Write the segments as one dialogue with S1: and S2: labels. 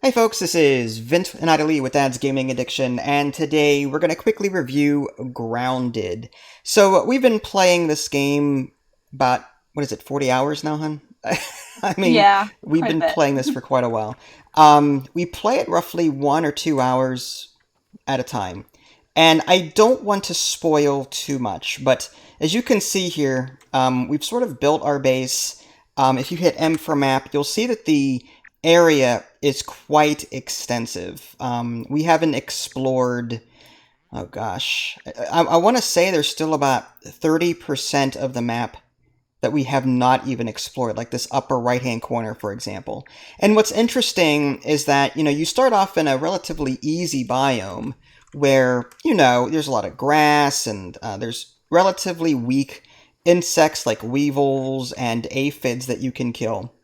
S1: Hi folks, this is Vint and Aidalee with Dad's Gaming Addiction, and today we're going to quickly review Grounded. So we've been playing this game about, 40 hours now, hun? I mean,
S2: Yeah,
S1: we've
S2: quite a
S1: been
S2: bit.
S1: playing this for quite a while. We play it roughly 1 or 2 hours at a time. And I don't want to spoil too much, but as you can see here, we've sort of built our base. If you hit M for map, you'll see that the area is quite extensive. We haven't explored, oh gosh, I want to say there's still about 30% of the map that we have not even explored, like this upper right-hand corner, for example. And what's interesting is that, you start off in a relatively easy biome where, there's a lot of grass and there's relatively weak insects like weevils and aphids that you can kill.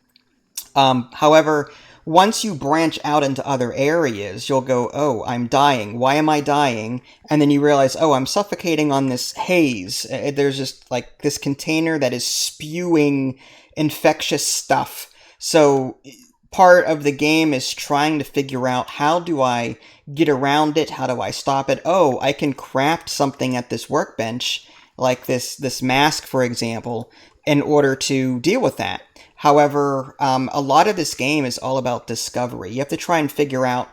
S1: However, once you branch out into other areas, you'll go, oh, I'm dying. Why am I dying? And then you realize, oh, I'm suffocating on this haze. There's just like this container that is spewing infectious stuff. So part of the game is trying to figure out, how do I get around it? How do I stop it? Oh, I can craft something at this workbench, like this mask, for example, in order to deal with that. However, a lot of this game is all about discovery. You have to try and figure out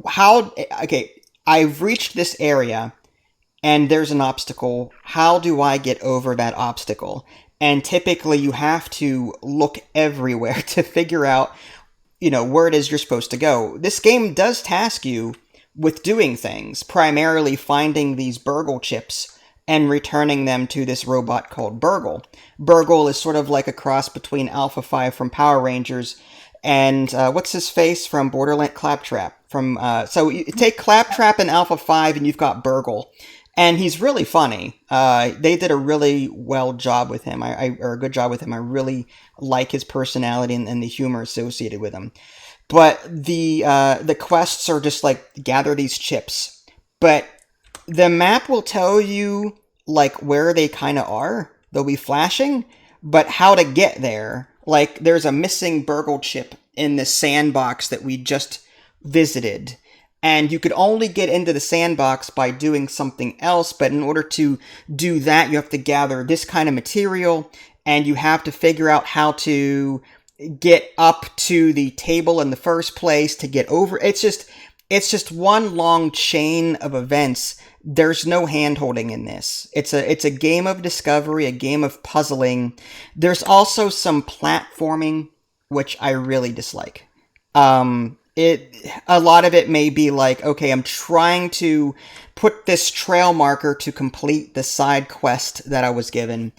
S1: how. Okay, I've reached this area and there's an obstacle. How do I get over that obstacle? And typically, you have to look everywhere to figure out, where it is you're supposed to go. This game does task you with doing things, primarily finding these burgle chips and returning them to this robot called Burgle. Burgle is sort of like a cross between Alpha 5 from Power Rangers and what's his face from Borderland Claptrap. So you take Claptrap and Alpha 5 and you've got Burgle. And he's really funny. They did a really well job with him, or a good job with him. I really like his personality and the humor associated with him. But the quests are just like, gather these chips. But the map will tell you like where they kind of are. They'll be flashing, but how to get there. Like, there's a missing Burgle chip in the sandbox that we just visited. And you could only get into the sandbox by doing something else, but in order to do that, you have to gather this kind of material, and you have to figure out how to get up to the table in the first place to get over. It's just one long chain of events. There's no hand-holding in this. It's a game of discovery, a game of puzzling. There's also some platforming, which I really dislike. A lot of it may be like, okay, I'm trying to put this trail marker to complete the side quest that I was given,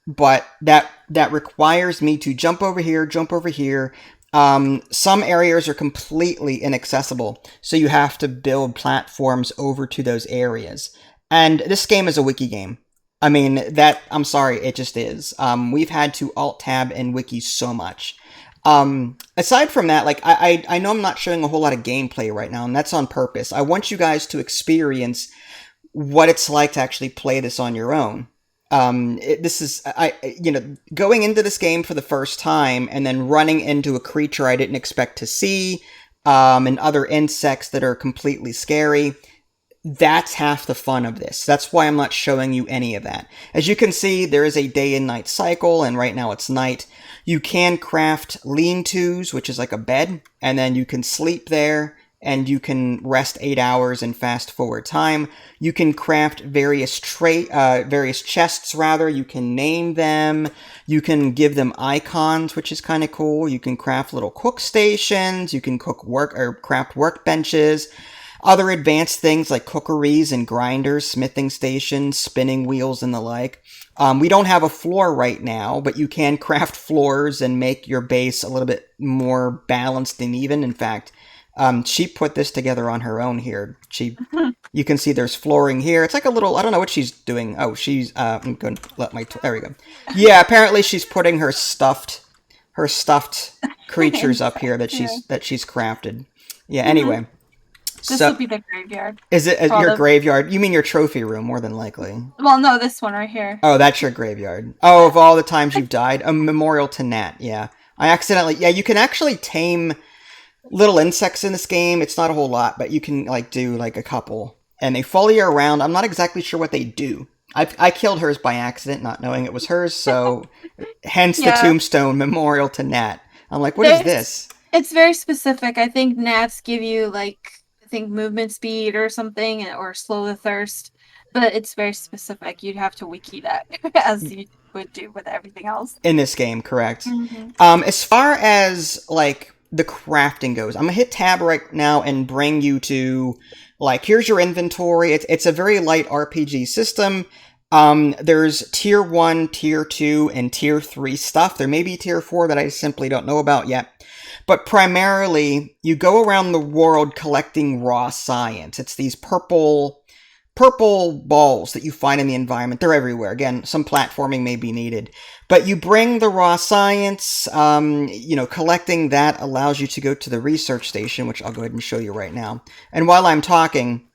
S1: but that requires me to jump over here, jump over here. Some areas are completely inaccessible, so you have to build platforms over to those areas. And this game is a wiki game. I mean, I'm sorry, it just is. We've had to alt-tab and wiki so much. Aside from that, like, I know I'm not showing a whole lot of gameplay right now, and that's on purpose. I want you guys to experience what it's like to actually play this on your own. This is, going into this game for the first time and then running into a creature I didn't expect to see, and other insects that are completely scary. That's half the fun of this. That's why I'm not showing you any of that. As you can see, there is a day and night cycle, and right now it's night. You can craft lean-tos, which is like a bed, and then you can sleep there, and you can rest 8 hours and fast forward time. You can craft various chests, rather. You can name them. You can give them icons, which is kind of cool. You can craft little cook stations. You can craft workbenches. Other advanced things like cookeries and grinders, smithing stations, spinning wheels, and the like. We don't have a floor right now, but you can craft floors and make your base a little bit more balanced and even. In fact, she put this together on her own here. You can see there's flooring here. It's like a little, I don't know what she's doing. Oh, I'm going to let there we go. Yeah, apparently she's putting her stuffed creatures up here that
S2: Yeah.
S1: she's crafted. Yeah,
S2: hmm
S1: anyway.
S2: This will
S1: So,
S2: be the graveyard
S1: is it
S2: for all
S1: your
S2: the.
S1: graveyard? You mean your trophy room, more than likely.
S2: Well, no, this one right here.
S1: Oh, that's your graveyard. Oh,
S2: Yeah.
S1: of all the times you've died, a memorial to Nat. Yeah, I accidentally. Yeah, you can actually tame little insects in this game. It's not a whole lot, but you can like do like a couple, and they follow you around. I'm not exactly sure what they do. I killed hers by accident, not knowing it was hers, so hence the
S2: Yeah,
S1: tombstone memorial to Nat. I'm like, what is
S2: there's
S1: this?
S2: it's very specific. I think gnats give you like I think movement speed or something, or slow the thirst, but it's very specific. You'd have to wiki that as you would do with everything else.
S1: In this game, correct.
S2: Hmm.
S1: As far as like the crafting goes, I'm gonna hit tab right now and bring you to like here's your inventory. It's a very light RPG system. There's tier 1, tier 2, and tier 3 stuff. There may be tier 4 that I simply don't know about yet. But primarily, you go around the world collecting raw science. It's these purple balls that you find in the environment. They're everywhere. Again, some platforming may be needed. But you bring the raw science, collecting that allows you to go to the research station, which I'll go ahead and show you right now. And while I'm talking,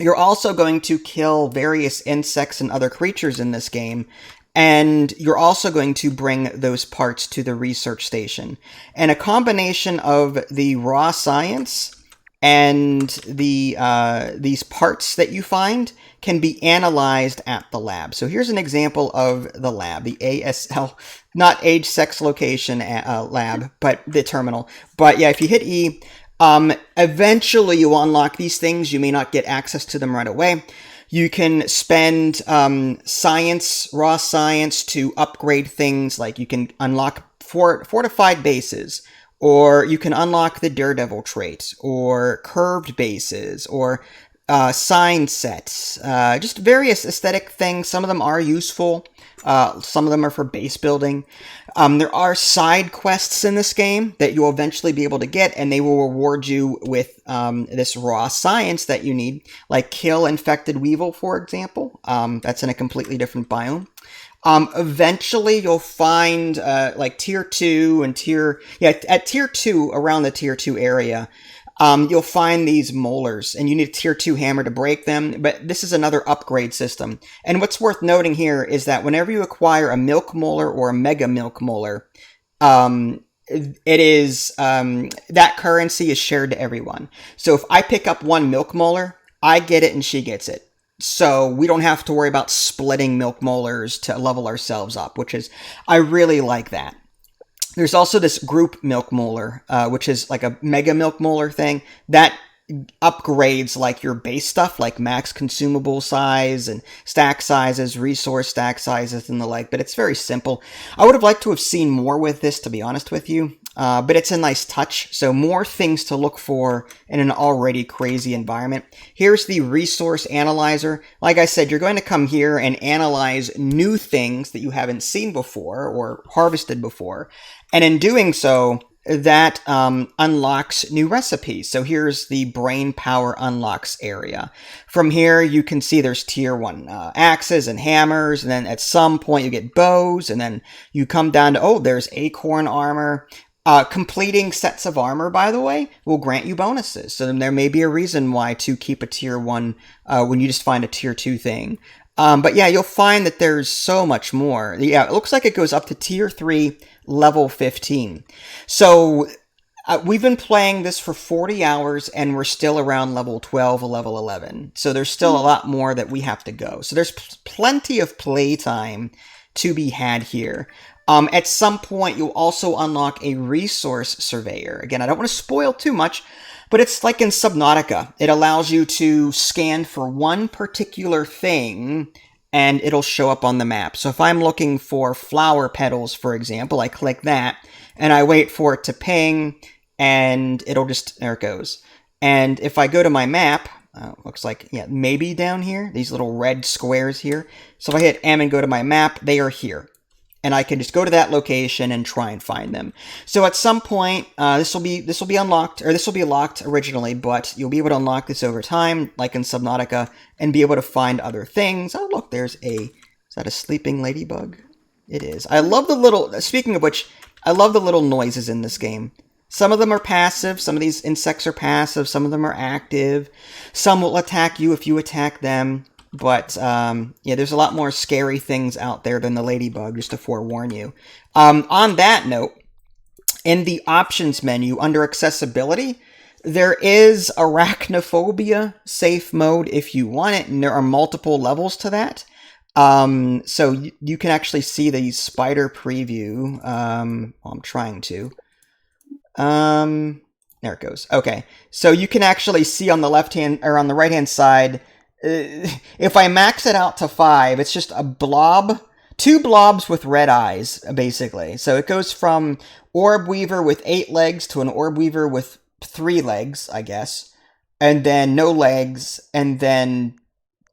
S1: you're also going to kill various insects and other creatures in this game. And you're also going to bring those parts to the research station. And a combination of the raw science and these parts that you find can be analyzed at the lab. So here's an example of the lab, the ASL, not age, sex, location lab, but the terminal. But yeah, if you hit E, eventually you will unlock these things. You may not get access to them right away. You can spend raw science to upgrade things, like you can unlock fortified bases, or you can unlock the Daredevil trait, or curved bases, or sign sets. Just various aesthetic things. Some of them are useful. Some of them are for base building. There are side quests in this game that you'll eventually be able to get, and they will reward you with this raw science that you need, like kill infected weevil, for example. That's in a completely different biome. Eventually you'll find like tier 2 and at tier 2, around the tier 2 area, you'll find these molars, and you need a tier 2 hammer to break them, but this is another upgrade system. And what's worth noting here is that whenever you acquire a milk molar or a mega milk molar, it is that currency is shared to everyone. So if I pick up one milk molar, I get it and she gets it. So we don't have to worry about splitting milk molars to level ourselves up, I really like that. There's also this group milk molar, which is like a mega milk molar thing that upgrades like your base stuff, like max consumable size and stack sizes, resource stack sizes, and the like. But it's very simple. I would have liked to have seen more with this, to be honest with you. But it's a nice touch. So more things to look for in an already crazy environment. Here's the resource analyzer. Like I said, you're going to come here and analyze new things that you haven't seen before or harvested before. And in doing so, that unlocks new recipes. So here's the brain power unlocks area. From here, you can see there's tier 1 axes and hammers, and then at some point you get bows, and then you come down to, there's acorn armor. Completing sets of armor, by the way, will grant you bonuses. So then there may be a reason why to keep a tier 1 when you just find a tier 2 thing. But yeah, you'll find that there's so much more. Yeah, it looks like it goes up to tier 3, level 15. So we've been playing this for 40 hours, and we're still around level 12 or level 11. So there's still a lot more that we have to go. So there's plenty of playtime to be had here. At some point, you'll also unlock a resource surveyor. Again, I don't want to spoil too much, but it's like in Subnautica. It allows you to scan for one particular thing, and it'll show up on the map. So if I'm looking for flower petals, for example, I click that, and I wait for it to ping, and there it goes. And if I go to my map, looks like, maybe down here, these little red squares here. So if I hit M and go to my map, they are here. And I can just go to that location and try and find them. So at some point, this will be unlocked, or this will be locked originally, but you'll be able to unlock this over time, like in Subnautica, and be able to find other things. Oh, look, is that a sleeping ladybug? It is. Speaking of which, I love the little noises in this game. Some of them are passive, some of these insects are passive, some of them are active. Some will attack you if you attack them. But, there's a lot more scary things out there than the ladybug, just to forewarn you. On that note, in the options menu under accessibility, there is Arachnophobia safe mode if you want it, and there are multiple levels to that. So you can actually see the spider preview. I'm trying to. There it goes. Okay, so you can actually see on the left hand or on the right hand side. If I max it out to 5, it's just a blob, 2 blobs with red eyes, basically. So it goes from orb weaver with 8 legs to an orb weaver with 3 legs, I guess, and then no legs, and then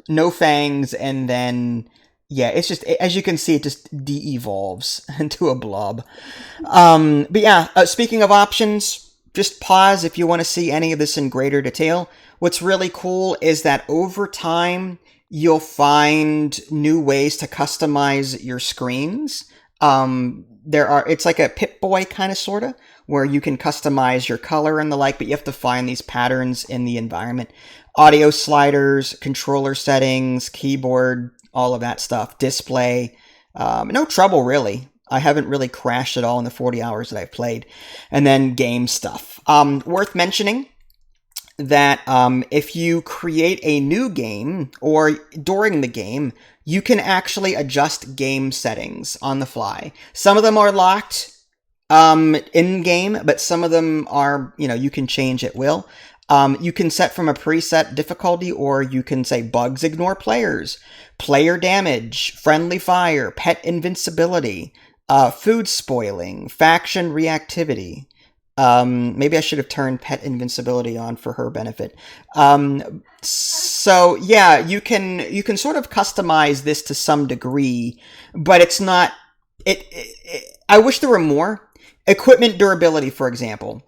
S1: no fangs, and then yeah, it's just, as you can see, it just de-evolves into a blob. But yeah, speaking of options, just pause if you want to see any of this in greater detail. What's really cool is that over time, you'll find new ways to customize your screens. It's like a Pip-Boy kind of sorta, where you can customize your color and the like, but you have to find these patterns in the environment. Audio sliders, controller settings, keyboard, all of that stuff, display. No trouble, really. I haven't really crashed at all in the 40 hours that I've played. And then game stuff. Worth mentioning that if you create a new game or during the game, you can actually adjust game settings on the fly. Some of them are locked in game, but some of them are, you can change at will. You can set from a preset difficulty, or you can say bugs ignore players, player damage, friendly fire, pet invincibility, food spoiling, faction reactivity. Maybe I should have turned pet invincibility on for her benefit. So yeah, you can sort of customize this to some degree, but it's not. I wish there were more. Equipment durability, for example.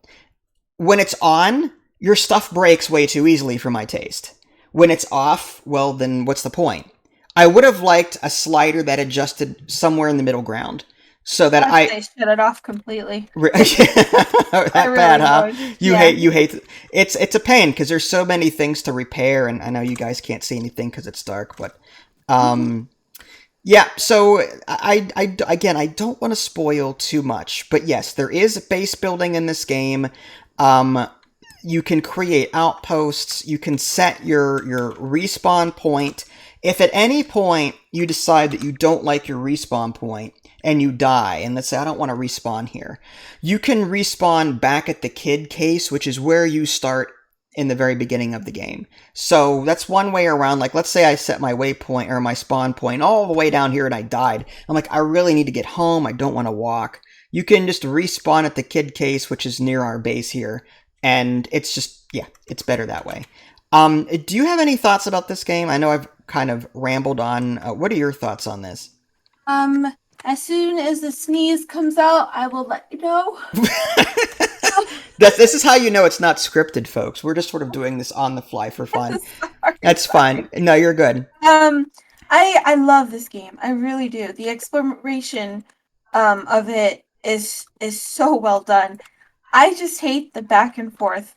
S1: When it's on, your stuff breaks way too easily for my taste. When it's off, well, then what's the point? I would have liked a slider that adjusted somewhere in the middle ground, so that
S2: I shut it off completely.
S1: That
S2: I really
S1: bad, huh?
S2: would.
S1: You
S2: Yeah.
S1: hate. It's a pain because there's so many things to repair, and I know you guys can't see anything because it's dark, but yeah. So again, I don't want to spoil too much, but yes, there is base building in this game. You can create outposts. You can set your respawn point. If at any point you decide that you don't like your respawn point and you die, and let's say I don't want to respawn here, you can respawn back at the kid case, which is where you start in the very beginning of the game. So that's one way around. Like, let's say I set my waypoint or my spawn point all the way down here and I died. I'm like, I really need to get home. I don't want to walk. You can just respawn at the kid case, which is near our base here. And it's just, yeah, it's better that way. Do you have any thoughts about this game? I know I've kind of rambled on. What are your thoughts on this?
S2: As soon as the sneeze comes out, I will let you know.
S1: This is how you know it's not scripted, folks. We're just sort of doing this on the fly for fun. That's fine. No, you're good.
S2: I love this game. I really do. The exploration of it is so well done. I just hate the back and forth.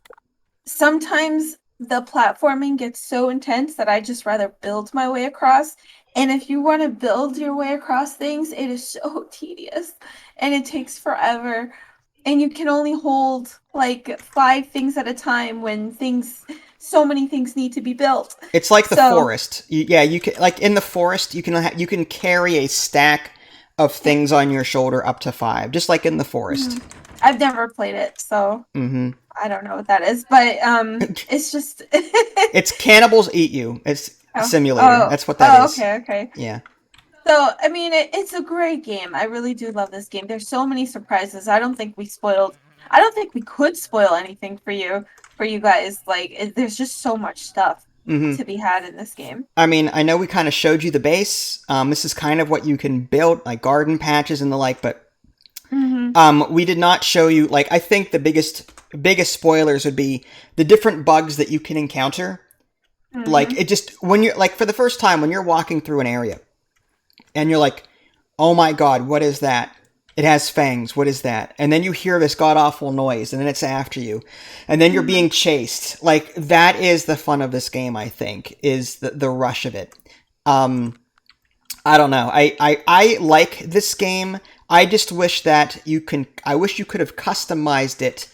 S2: Sometimes the platforming gets so intense that I just rather build my way across. And if you want to build your way across things, it is so tedious and it takes forever. And you can only hold like 5 things at a time when so many things need to be built.
S1: It's like the forest. Yeah, you can, like in the forest, you can carry a stack of things on your shoulder up to 5, just like in the forest.
S2: Mm-hmm. I've never played it, so I don't know what that is, but it's just
S1: it's Cannibals Eat You. It's a simulator. That's what that is.
S2: Okay.
S1: Yeah.
S2: So, I mean, it's a great game. I really do love this game. There's so many surprises. I don't think we could spoil anything for you guys. Like, there's just so much stuff to be had in this game.
S1: I mean, I know we kind of showed you the base. This is kind of what you can build, like garden patches and the like, but we did not show you, like, I think the biggest spoilers would be the different bugs that you can encounter. Like, it just, when you're, like, for the first time, when you're walking through an area, and you're like, oh my god, what is that? It has fangs, what is that? And then you hear this god-awful noise, and then it's after you. And then you're being chased. Like, that is the fun of this game, I think, is the rush of it. I don't know. I like this game. I just wish that you can. I wish you could have customized it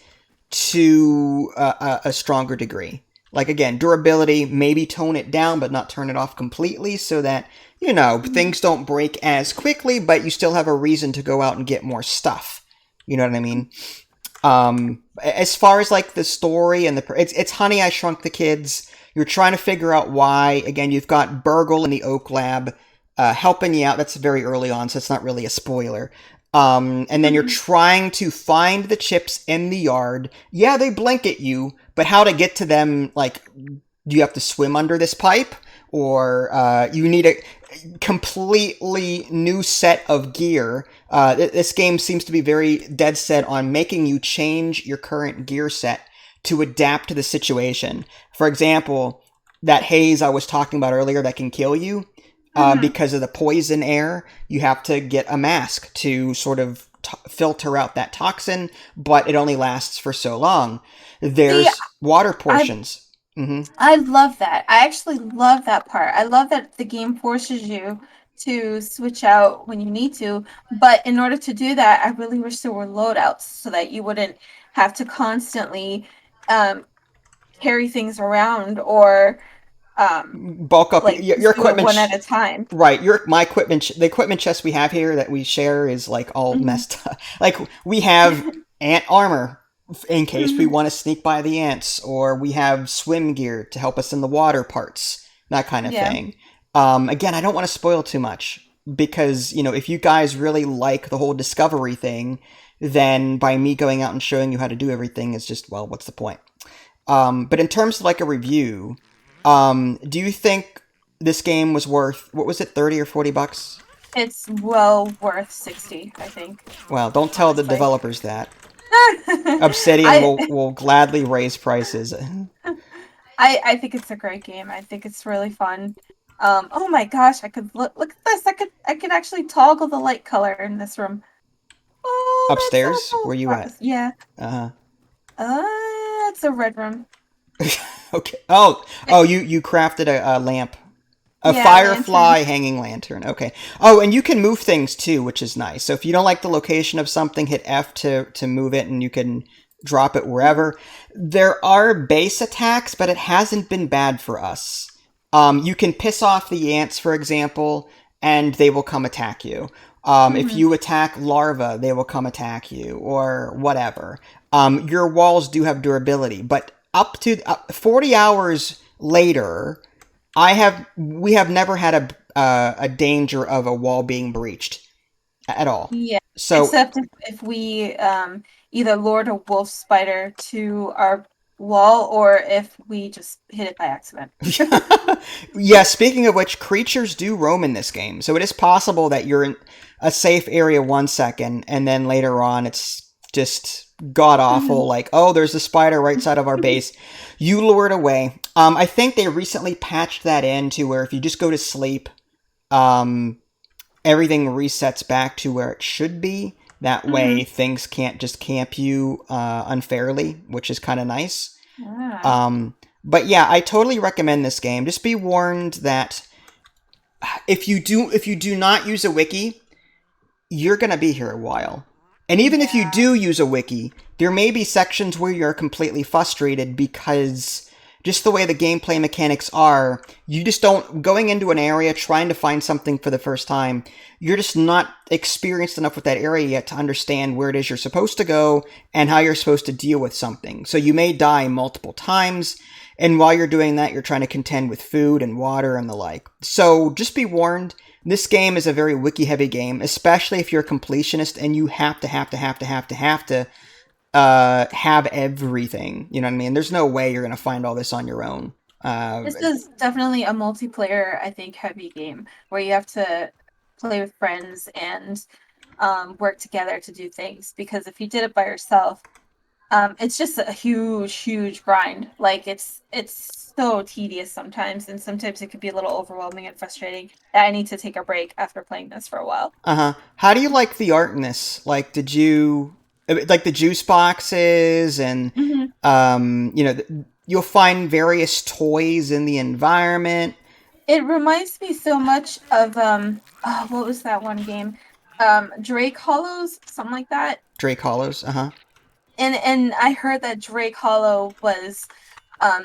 S1: to a stronger degree. Like again, durability, maybe tone it down, but not turn it off completely, so that
S2: Mhm.
S1: things don't break as quickly, but you still have a reason to go out and get more stuff. You know what I mean? As far as like the story and it's Honey, I Shrunk the Kids. You're trying to figure out why. Again, you've got Burgle in the Oak Lab helping you out. That's very early on, so it's not really a spoiler. And then you're trying to find the chips in the yard. Yeah, they blink at you, but how to get to them? Like, do you have to swim under this pipe, or you need a completely new set of gear? This game seems to be very dead set on making you change your current gear set to adapt to the situation. For example, that haze I was talking about earlier that can kill you
S2: Mhm.
S1: because of the poison air, you have to get a mask to sort of filter out that toxin, but it only lasts for so long.
S2: See,
S1: There's water
S2: I
S1: portions. Hmm.
S2: I love that. I actually love that part. I love that the game forces you to switch out when you need to. But in order to do that, I really wish there were loadouts so that you wouldn't have to constantly um, carry things around or
S1: Bulk up
S2: like
S1: your
S2: just do it
S1: equipment.
S2: one at a time.
S1: Right, your my equipment. The equipment chest we have here that we share is like all
S2: Hmm.
S1: messed up. Like we have ant armor in case we
S2: Hmm.
S1: want to sneak by the ants, or we have swim gear to help us in the water parts, that kind of
S2: Yeah.
S1: thing. Again, I don't want to spoil too much because if you guys really like the whole discovery thing, then by me going out and showing you how to do everything is just, well, what's the point? But in terms of like a review, do you think this game was worth, what was it, 30 or $40?
S2: It's well worth 60, I think,
S1: Well, don't tell the
S2: honestly.
S1: developers that. Obsidian
S2: I
S1: will gladly raise prices.
S2: I think it's a great game. I think it's really fun. Oh my gosh, I could look at this. I could actually toggle the light color in this room. Oh, that's so
S1: Upstairs?
S2: cool.
S1: Where you at?
S2: Yeah.
S1: Uh
S2: It's a red room.
S1: okay. Oh,
S2: Eh,
S1: you crafted a lamp. A
S2: Yeah, lantern.
S1: firefly hanging lantern. Okay. Oh, and you can move things too, which is nice. So if you don't like the location of something, hit F to move it, and you can drop it wherever. There are base attacks, but it hasn't been bad for us. You can piss off the ants, for example, and they will come attack you. If
S2: Hmm.
S1: you attack larvae, they will come attack you, or whatever. Your walls do have durability, but up to 40 hours later, we have never had a danger of a wall being breached at all.
S2: Yeah.
S1: So
S2: Except if we either lured a wolf spider to our wall or if we just hit it by accident.
S1: yeah, speaking of which, creatures do roam in this game. So it is possible that you're in a safe area 1 second and then later on it's just god awful,
S2: Mhm.
S1: like, oh, there's a spider right side of our base. You lure it away. I think they recently patched that in to where if you just go to sleep, um, everything resets back to where it should be. That way,
S2: Mhm.
S1: things can't just camp you unfairly, which is kind of nice.
S2: Ah.
S1: Um, but yeah, I totally recommend this game. Just be warned that if you do not use a wiki, you're gonna be here a while. And even if you
S2: Yeah.
S1: do use a wiki, there may be sections where you're completely frustrated because just the way the gameplay mechanics are, you just don't going into an area trying to find something for the first time. You're just not experienced enough with that area yet to understand where it is you're supposed to go and how you're supposed to deal with something. So you may die multiple times, and while you're doing that, you're trying to contend with food and water and the like. So just be warned, this game is a very wiki heavy game, especially if you're a completionist and you have to have everything. You know what I mean? There's no way you're gonna find all this on your own.
S2: This is definitely a multiplayer, I think, heavy game where you have to play with friends and work together to do things. Because if you did it by yourself, it's just a huge, huge grind. Like it's so tedious sometimes, and sometimes it could be a little overwhelming and frustrating. I need to take a break after playing this for a while.
S1: Uh huh. How do you like the art in this? Like, did you like the juice boxes and
S2: Hmm.
S1: you'll find various toys in the environment.
S2: It reminds me so much of oh, what was that one game? Drake Hollows, something like that.
S1: Drake Hollows. Uh-huh.
S2: And I heard that Drake Hollow was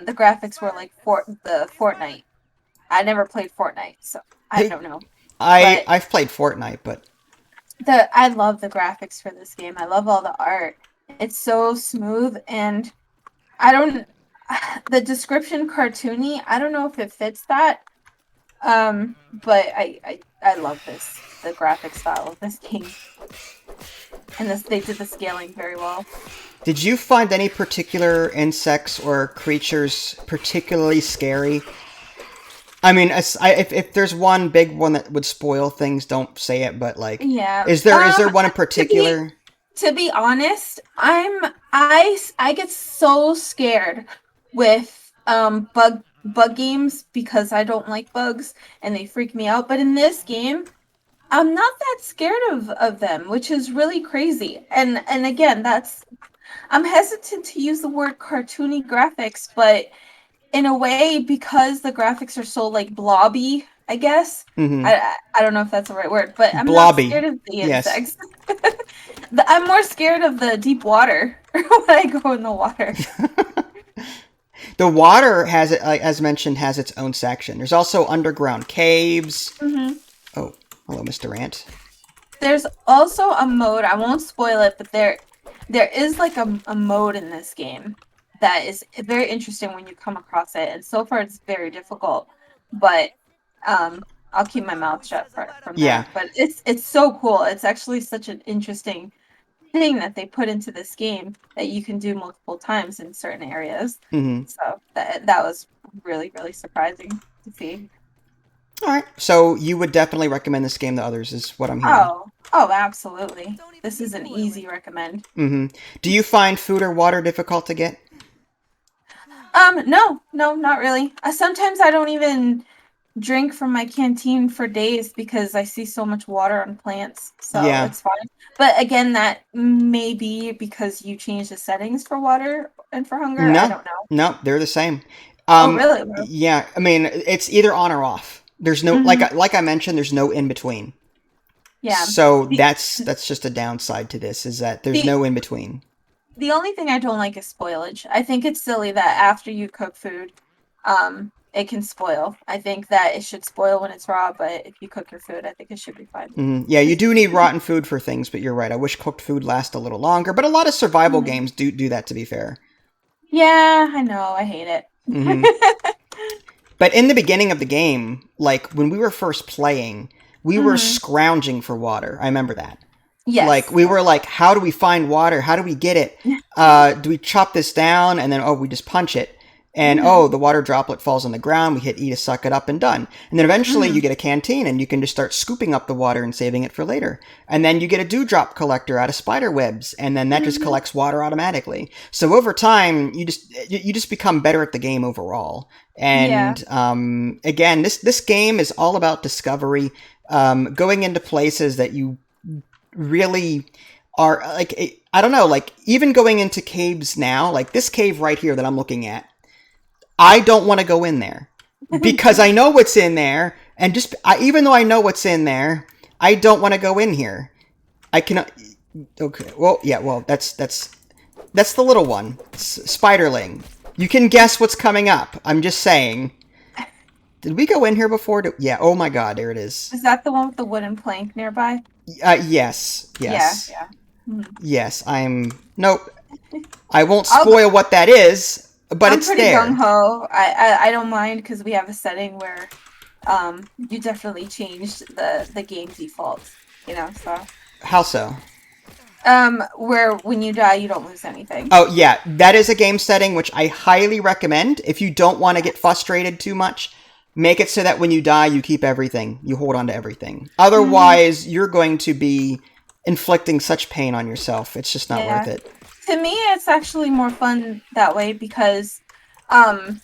S2: the graphics were like for the Fortnite. I never played Fortnite, so I
S1: Hey,
S2: don't know.
S1: I
S2: But
S1: I've played Fortnite, but
S2: the I love the graphics for this game. I love all the art. It's so smooth and I don't the description cartoony, I don't know if it fits that. But I love the graphic style of this game. And this they did the scaling very well.
S1: did you find any particular insects or creatures particularly scary? I mean, if there's one big one that would spoil things, don't say it. But like,
S2: Yeah.
S1: is there one in
S2: To be
S1: particular?
S2: to be honest, I get so scared with bug games because I don't like bugs and they freak me out. But in this game, I'm not that scared of them, which is really crazy. And again, that's I'm hesitant to use the word cartoony graphics, but in a way, because the graphics are so like blobby, I guess.
S1: Mm-hmm.
S2: I don't know if that's the right word, but I'm not
S1: Blobby.
S2: scared of the
S1: Yes.
S2: insects. I'm more scared of the deep water when I go in the water.
S1: The water has it, as mentioned, has its own section. There's also underground caves.
S2: Hmm.
S1: Oh, hello, Mr. Ant.
S2: There's also a mode, I won't spoil it, but there is like a mode in this game that is very interesting when you come across it. And so far it's very difficult. But I'll keep my mouth shut from
S1: Yeah.
S2: there. But it's so cool. It's actually such an interesting thing that they put into this game that you can do multiple times in certain areas.
S1: Mm-hmm.
S2: So that was really, really surprising to see.
S1: All right. So you would definitely recommend this game to others, is what I'm hearing.
S2: Oh, absolutely. This is an easy recommend.
S1: Mm-hmm. Do you find food or water difficult to get?
S2: No, no, not really. Sometimes I don't even drink from my canteen for days because I see so much water on plants, so
S1: Yeah.
S2: it's fine. But again, that may be because you change the settings for water and for hunger. I
S1: No,
S2: don't know.
S1: no, they're the same.
S2: Oh, really?
S1: Yeah. I mean, it's either on or off. There's no
S2: Mm-hmm.
S1: like I mentioned. There's no in between.
S2: Yeah.
S1: So
S2: The,
S1: that's just a downside to this is that there's
S2: the
S1: no in between.
S2: the only thing I don't like is spoilage. I think it's silly that after you cook food, it can spoil. I think that it should spoil when it's raw, but if you cook your food, I think it should be fine.
S1: Yeah, you do need rotten food for things, but you're right. I wish cooked food lasts a little longer. But a lot of survival
S2: Mhm.
S1: games do that. To be fair.
S2: Yeah, I know. I hate it.
S1: Hmm. But in the beginning of the game, like when we were first playing, we were
S2: Hmm.
S1: scrounging for water. I remember that. Like
S2: Yes.
S1: we were like, how do we find water? How do we get it?
S2: Yeah.
S1: Do we chop this down and then we just punch it? And
S2: Hmm.
S1: the water droplet falls on the ground. We hit E to suck it up and done. And then eventually
S2: Hmm.
S1: you get a canteen and you can just start scooping up the water and saving it for later. And then you get a dewdrop collector out of spider webs, and then that just
S2: Hmm.
S1: collects water automatically. So over time, you just become better at the game overall.
S2: Yeah.
S1: And again, this game is all about discovery, going into places that you really are like. I don't know, like even going into caves now, like this cave right here that I'm looking at. I don't want to go in there because I know what's in there, and even though I know what's in there, I don't want to go in here. I cannot. Okay, well, yeah, well, that's the little one, Spiderling. You can guess what's coming up. I'm just saying. Did we go in here before? Yeah. Oh my God, there it is.
S2: Is that the one with the wooden plank nearby?
S1: Yes,
S2: Yeah.
S1: yes,
S2: Yeah. Hmm.
S1: yes. Nope. I won't
S2: I'll,
S1: spoil what that is, but
S2: I'm
S1: it's
S2: pretty gung
S1: there.
S2: ho. I don't mind because we have a setting where you definitely changed the game default. So
S1: How so?
S2: where when you die you don't lose anything.
S1: Oh, yeah, that is a game setting which I highly recommend. If you don't want to get frustrated too much, make it so that when you die, you keep everything. You hold on to everything.
S2: Hmm.
S1: Otherwise, you're going to be inflicting such pain on yourself. It's just not worth
S2: Yeah.
S1: it.
S2: To me, it's actually more fun that way because um,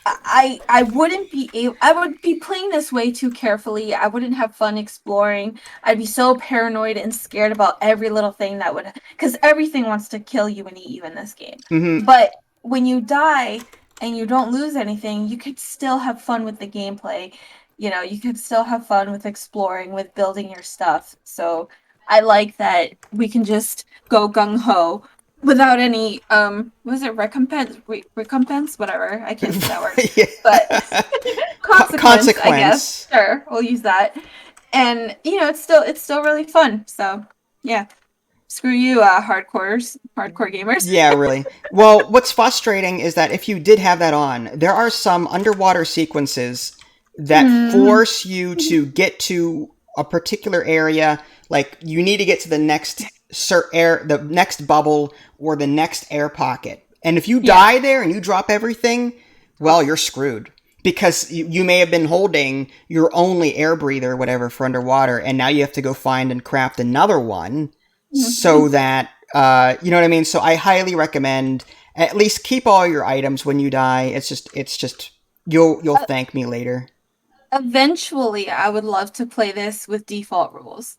S2: I wouldn't be able. I would be playing this way too carefully. I wouldn't have fun exploring. I'd be so paranoid and scared about every little thing that would, because everything wants to kill you and eat you in this game.
S1: Hmm.
S2: But when you die and you don't lose anything, you could still have fun with the gameplay. You could still have fun with exploring, with building your stuff. So I like that we can just go gung ho without any was it recompense, whatever, I can't say that word, but
S1: Yeah.
S2: consequence, I guess.
S1: Consequence.
S2: Sure, we'll use that. And it's still really fun. So yeah, screw you, hardcore gamers.
S1: Yeah, really. Well, what's frustrating is that if you did have that on, there are some underwater sequences that
S2: Mm,
S1: force you to get to a particular area. Like you need to get to the next the next bubble or the next air pocket. And if you
S2: yeah.
S1: die there and you drop everything, well, you're screwed. Because you may have been holding your only air breather or whatever for underwater, and now you have to go find and craft another one so
S2: Mhm.
S1: that you know what I mean. So I highly recommend at least keep all your items when you die. It's just you'll thank me later.
S2: Eventually, I would love to play this with default rules.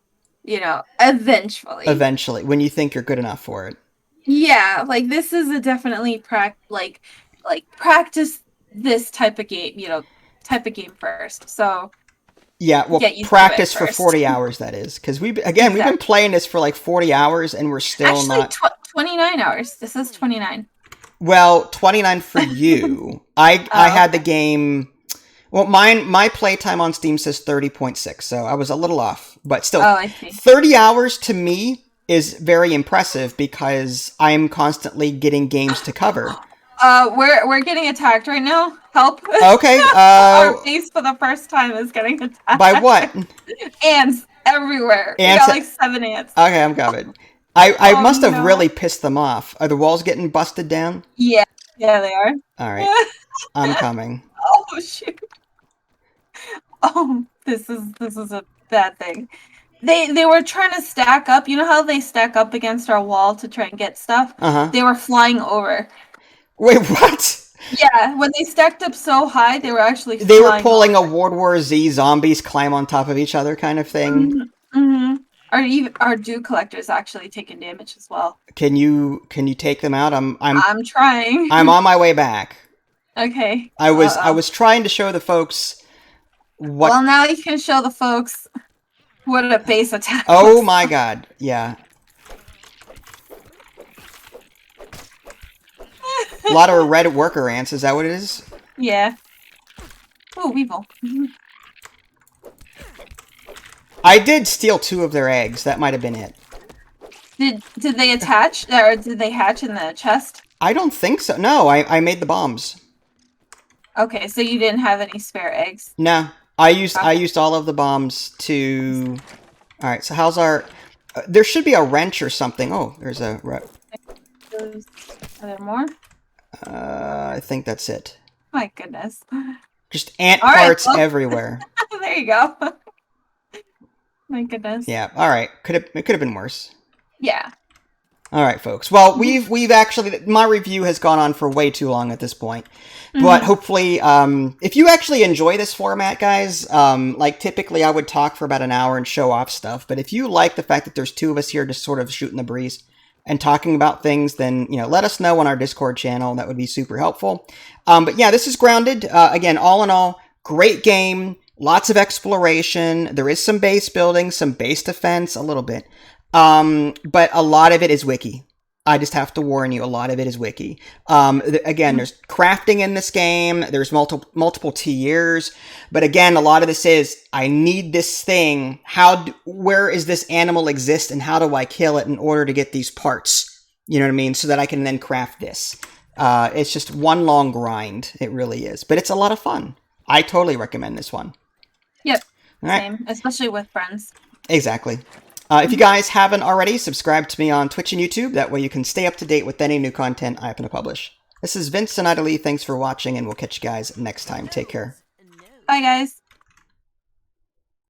S2: Eventually.
S1: Eventually, when you think you're good enough for it.
S2: Yeah, like this is a definitely practice this type of game first. So
S1: Yeah, well,
S2: get used to it
S1: practice for
S2: first.
S1: 40 hours that is, because we've been
S2: Exactly.
S1: playing this for like 40 hours and we're still
S2: Actually,
S1: not.
S2: 29 hours. This is 29.
S1: Well, 29 for you. I
S2: Oh,
S1: had the
S2: okay.
S1: game. Well, my playtime on Steam says 30.6, so I was a little off. But still,
S2: Oh, I see.
S1: 30 hours to me is very impressive because I'm constantly getting games to cover.
S2: We're getting attacked right now. Help.
S1: Okay,
S2: Our base for the first time is getting
S1: by what?
S2: attacked. Ants everywhere. We
S1: Ants.
S2: got like 7 ants.
S1: Okay, I'm covered. I
S2: Oh
S1: must have
S2: no.
S1: really pissed them off. Are the walls getting busted down?
S2: Yeah, yeah, they are.
S1: All right, I'm coming.
S2: Oh shoot. Oh, this is a bad thing. They were trying to stack up. You know how they stack up against our wall to try and get stuff?
S1: Uh huh.
S2: They were flying over.
S1: Wait, what?
S2: Yeah, when they stacked up so high, they were actually
S1: They were
S2: flying
S1: pulling
S2: over.
S1: a World War Z zombies climb on top of each other kind of thing.
S2: Mm-hmm. Our dew collectors actually taking damage as well.
S1: Can you take them out?
S2: I'm
S1: I'm
S2: trying.
S1: on my way back.
S2: Okay.
S1: I
S2: Uh-oh.
S1: was trying to show the folks what.
S2: Well, now you can show the folks what a base attack
S1: Oh
S2: looks
S1: my
S2: like.
S1: god! Yeah, a lot of red worker ants. Is that what it is?
S2: Yeah. Oh, Weevil.
S1: I did steal 2 of their eggs. That might have been it.
S2: Did they attach or did they hatch in the chest?
S1: I don't think so. No, I made the bombs.
S2: Okay, so you didn't have any spare eggs.
S1: No, I
S2: Okay.
S1: used all of the bombs to. All right. So how's our? There should be a wrench or something. Oh, there's a.
S2: Are there more?
S1: I think that's it.
S2: My goodness.
S1: Just ant
S2: All right,
S1: parts
S2: well,
S1: everywhere.
S2: there you go. My goodness.
S1: Yeah. All right. It could have been worse.
S2: Yeah.
S1: All right, folks. Well, we've actually my review has gone on for way too long at this point, but
S2: Mm-hmm.
S1: hopefully, if you actually enjoy this format, guys, like typically I would talk for about an hour and show off stuff, but if you like the fact that there's 2 of us here just sort of shooting the breeze and talking about things, then let us know on our Discord channel. That would be super helpful. But yeah, this is Grounded. Again, all in all, great game. Lots of exploration. There is some base building, some base defense, a little bit. But a lot of it is wiki. I just have to warn you, a lot of it is wiki. Again, there's crafting in this game. There's multiple tiers, but again, a lot of this is I need this thing. Where is this animal exist, and how do I kill it in order to get these parts? You know what I mean, so that I can then craft this. It's just one long grind. It really is, but it's a lot of fun. I totally recommend this one.
S2: Yep.
S1: All right.
S2: Same, especially with friends.
S1: Exactly. If you guys haven't already, subscribe to me on Twitch and YouTube. That way you can stay up to date with any new content I happen to publish. This is Vince and Aidalee. Thanks for watching, and we'll catch you guys next time. Take care.
S2: Bye, guys.